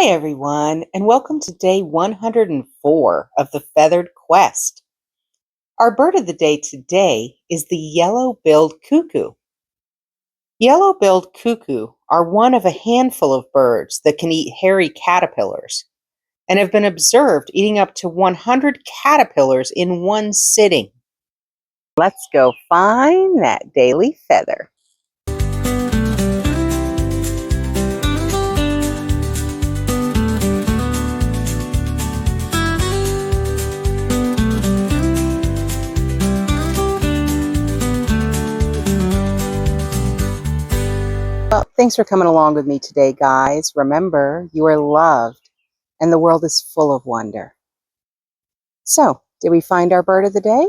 Hi, everyone, and welcome to day 104 of the Feathered Quest. Our bird of the day today is the yellow-billed cuckoo. Yellow-billed cuckoo are one of a handful of birds that can eat hairy caterpillars and have been observed eating up to 100 caterpillars in one sitting. Let's go find that daily feather. Well, thanks for coming along with me today, guys. Remember, you are loved and the world is full of wonder. So, did we find our bird of the day?